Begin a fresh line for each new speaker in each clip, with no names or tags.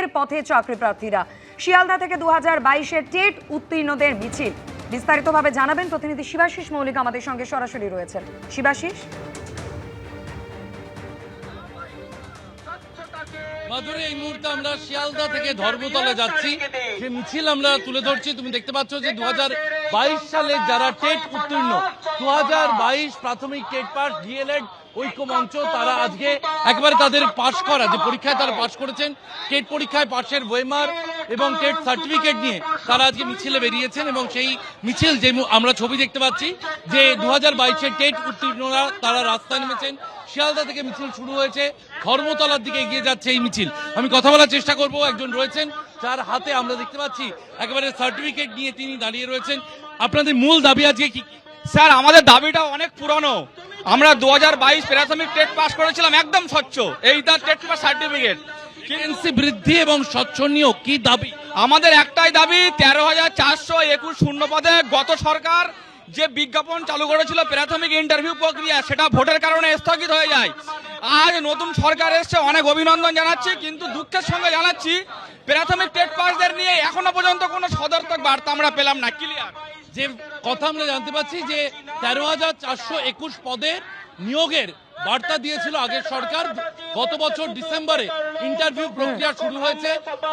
নিয়োগের পথে চাকরি প্রার্থীরা। শিয়ালদা থেকে 2022-এর টেট উত্তীর্ণদের মিছিল। বিস্তারিতভাবে জানাবেন প্রতিনিধি শিবাশিস মৌলিক আমাদের সঙ্গে সরাসরি রয়েছেন। শিবাশিস,
মাধুরী, এই মুহূর্তে আমরা শিয়ালদা থেকে ধর্মতলা যাচ্ছি, যে মিছিল আমরা তুলে ধরছি। তুমি দেখতে পাচ্ছ যে 2022 সালে যারা টেট উত্তীর্ণ, 2022 প্রাথমিক টেট পাস, ডিএলএড ঐক্য মঞ্চ, তারা আজকে একবারে তাদের পাশ করা যে পরীক্ষায় তারা পাশ করেছেন, টেট পরীক্ষায় পাশের ওয়েমার এবং টেট সার্টিফিকেট নিয়ে তারা আজকে মিছিলে বেরিয়েছেন। এবং সেই মিছিল যে আমরা ছবি দেখতে পাচ্ছি যে 2022-এর টেট উত্তীর্ণরা তারা রাস্তায় নেমেছেন। শিয়ালদা থেকে মিছিল শুরু হয়েছে, ধর্মতলার দিকে এগিয়ে যাচ্ছে এই মিছিল। আমি কথা বলার চেষ্টা করব, একজন রয়েছেন যার হাতে আমরা দেখতে পাচ্ছি একেবারে সার্টিফিকেট নিয়ে তিনি দাঁড়িয়ে রয়েছেন। আপনাদের মূল দাবি আজকে কি?
স্যার, আমাদের দাবিটা অনেক পুরনো। আমরা 2022 প্রাথমিক টেট পাস করেছিলাম, একদম স্বচ্ছ। এই তার টেট পাস সার্টিফিকেট।
ভ্যাকেন্সি বৃদ্ধি এবং স্বচ্ছ নিয়োগ কি দাবি?
আমাদের একটাই দাবি, 13,421 শূন্য পদে গত সরকার যে বিজ্ঞাপন চালু করেছিল প্রাথমিক ইন্টারভিউ প্রক্রিয়া, সেটা ভোটের কারণে স্থগিত হয়ে যায়। আজ নতুন সরকার এসছে, অনেক অভিনন্দন জানাচ্ছি, কিন্তু দুঃখের সঙ্গে জানাচ্ছি প্রাথমিক টেট পাসদের নিয়ে এখনো পর্যন্ত কোনো সদর্থক বার্তা আমরা পেলাম না। ক্লিয়ার
যে কথা আমরা জানতে পাচ্ছি যে 13,421 পদের নিয়োগের বার্তা দিয়েছিল আগের সরকার। গত বছর ডিসেম্বরে ইন্টারভিউ প্রক্রিয়া শুরু হয়েছে,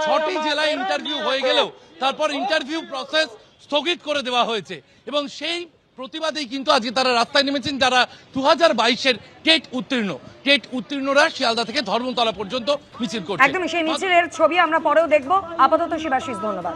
6টি জেলায় ইন্টারভিউ হয়ে গেলেও তারপর ইন্টারভিউ প্রসেস স্থগিত করে দেওয়া হয়েছে। এবং সেই প্রতিবাদেই কিন্তু আজকে তারা রাস্তায় নেমেছেন যারা 2022-এর টেট উত্তীর্ণ। টেট উত্তীর্ণরা শিয়ালদা থেকে ধর্মতলা পর্যন্ত মিছিল করছে।
একদমই সেই মিছিলের ছবি আমরা পরেও দেখব। আপাতত শিবাশিস, ধন্যবাদ।